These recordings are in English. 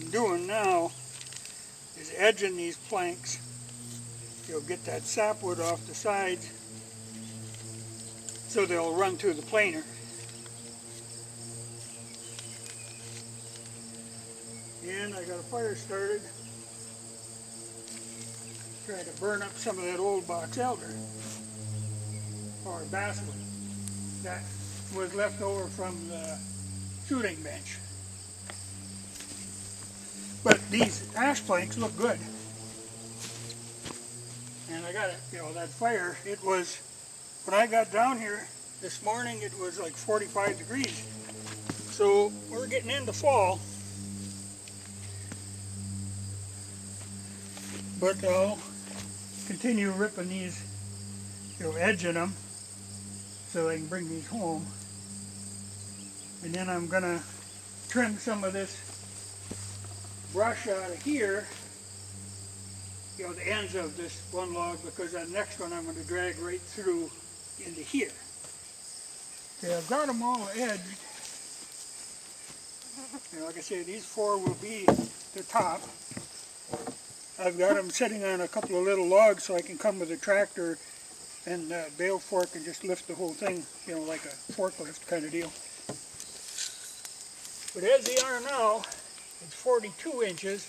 I'm doing now is edging these planks. You'll get that sapwood off the sides so they'll run through the planer. And I got a fire started. Try to burn up some of that old box elder or basswood that was left over from the shooting bench. But these ash planks look good. And I got it, that fire, it was, when I got down here this morning, it was like 45 degrees. So we're getting into fall. But I'll continue ripping these, edging them so I can bring these home. And then I'm gonna trim some of this brush out of here, the ends of this one log, because that next one I'm going to drag right through into here. Okay, I've got them all edged. Like I say, these four will be the top. I've got them sitting on a couple of little logs so I can come with a tractor and bale fork and just lift the whole thing, like a forklift kind of deal. But as they are now, it's 42 inches,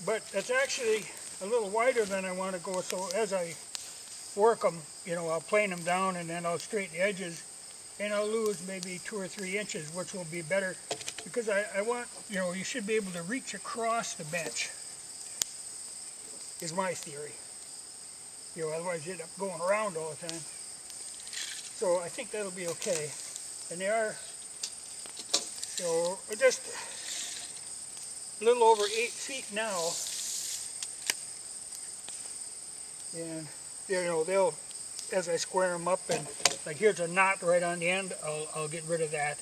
but it's actually a little wider than I want to go, so as I work them, I'll plane them down and then I'll straighten the edges and I'll lose maybe 2 or 3 inches, which will be better because I want, you should be able to reach across the bench, is my theory. Otherwise you end up going around all the time. So I think that'll be okay. And they are, just a little over 8 feet now. And, they'll, as I square them up, and like here's a knot right on the end, I'll get rid of that.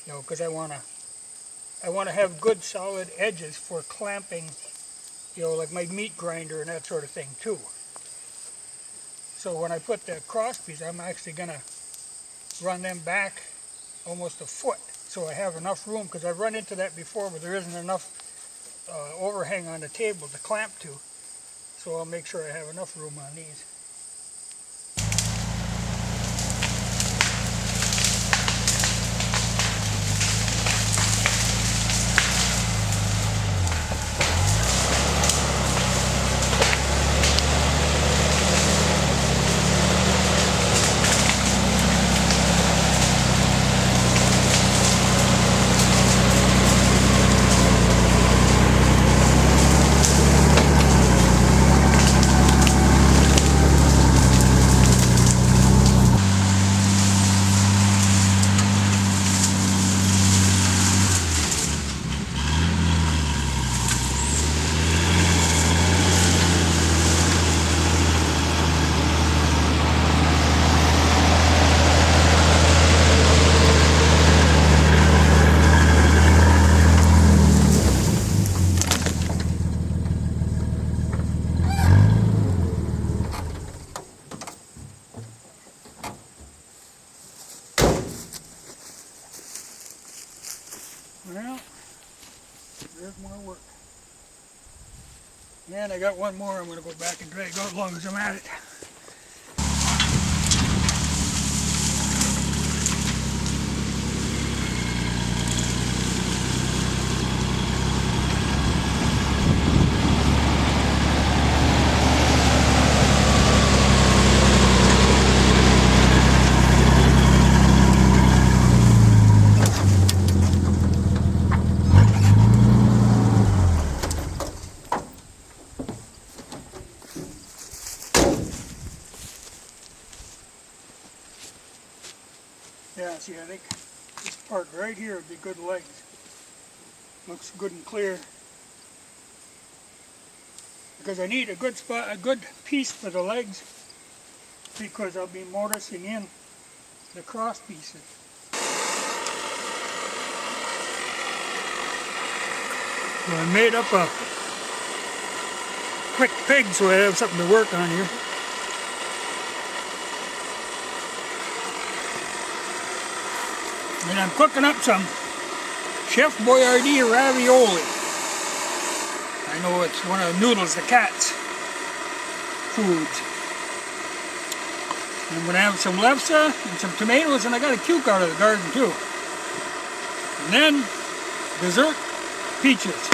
Because I want to have good solid edges for clamping, like my meat grinder and that sort of thing too. So when I put the cross piece, I'm actually going to run them back almost a foot, so I have enough room, because I've run into that before where there isn't enough overhang on the table to clamp to. So I'll make sure I have enough room on these. Well, there's more work. And I got one more I'm going to go back and drag out as long as I'm at it. Yeah, see, I think this part right here would be good legs. Looks good and clear. Because I need a good spot, a good piece for the legs, because I'll be mortising in the cross pieces. So I made up a quick pig so I have something to work on here. And I'm cooking up some Chef Boyardee ravioli. I know it's one of Noodles the cat's foods. I'm going to have some lefse and some tomatoes, and I got a cucumber out of the garden too. And then dessert, peaches.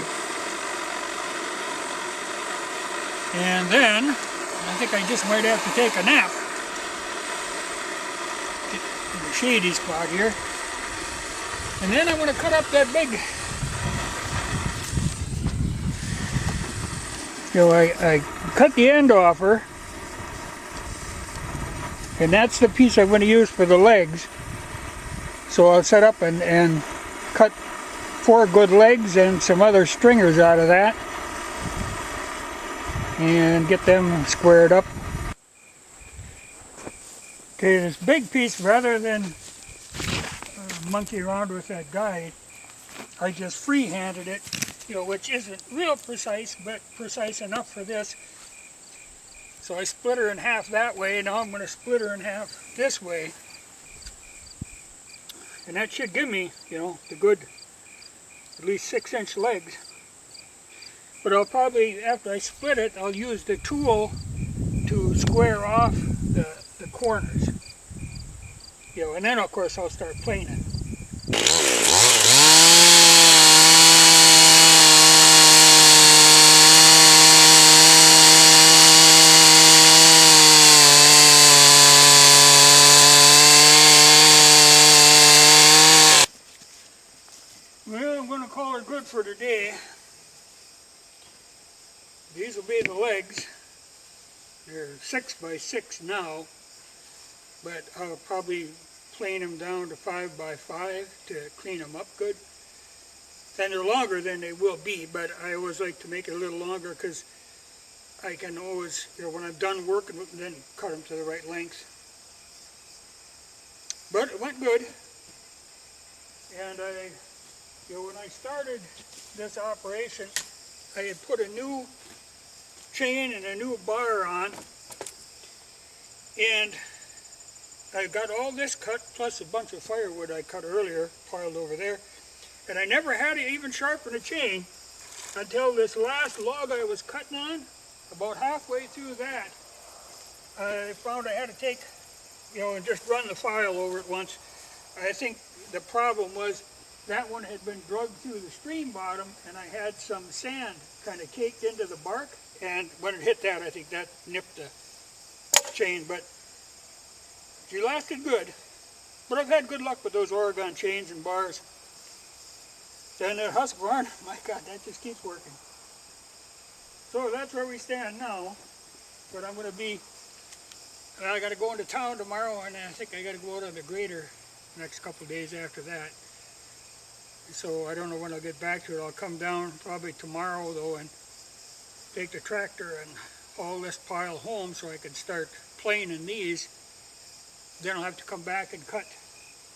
And then I think I just might have to take a nap. Get in the shady spot here. And then I'm going to cut up that big, I cut the end off her, and that's the piece I'm going to use for the legs. So I'll set up and cut 4 good legs and some other stringers out of that, and get them squared up. Okay, this big piece, rather than monkey around with that guide, I just free-handed it, which isn't real precise, but precise enough for this. So I split her in half that way, and now I'm going to split her in half this way. And that should give me, the good, at least 6-inch legs. But I'll probably, after I split it, I'll use the tool to square off the corners. And then of course I'll start planing. Well, I'm going to call it good for today. These will be the legs. They're 6 by 6 now, but I'll probably plane them down to 5 by 5 to clean them up good. And they're longer than they will be, but I always like to make it a little longer because I can always, when I'm done working with them, then cut them to the right length. But it went good. And when I started this operation, I had put a new chain and a new bar on, and I got all this cut plus a bunch of firewood I cut earlier piled over there, and I never had to even sharpen a chain until this last log I was cutting on. About halfway through that, I found I had to take, and just run the file over it once. I think the problem was that one had been drugged through the stream bottom, and I had some sand kind of caked into the bark, and when it hit that, I think that nipped the chain, but she lasted good. But I've had good luck with those Oregon chains and bars. And that Husqvarna, my God, that just keeps working. So that's where we stand now. But I'm going to be, I got to go into town tomorrow, and I think I got to go out on the grader the next couple of days after that. So I don't know when I'll get back to it. I'll come down probably tomorrow though and take the tractor and haul this pile home so I can start planing these. Then I'll have to come back and cut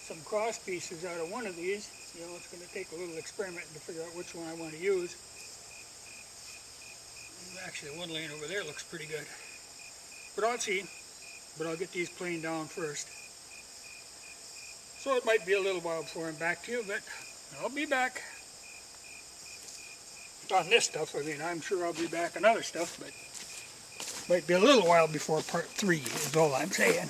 some cross pieces out of one of these. It's going to take a little experiment to figure out which one I want to use. Actually, one lane over there looks pretty good. But I'll see. But I'll get these planed down first. So it might be a little while before I'm back to you, but I'll be back. On this stuff, I'm sure I'll be back on other stuff, but might be a little while before part 3 is all I'm saying.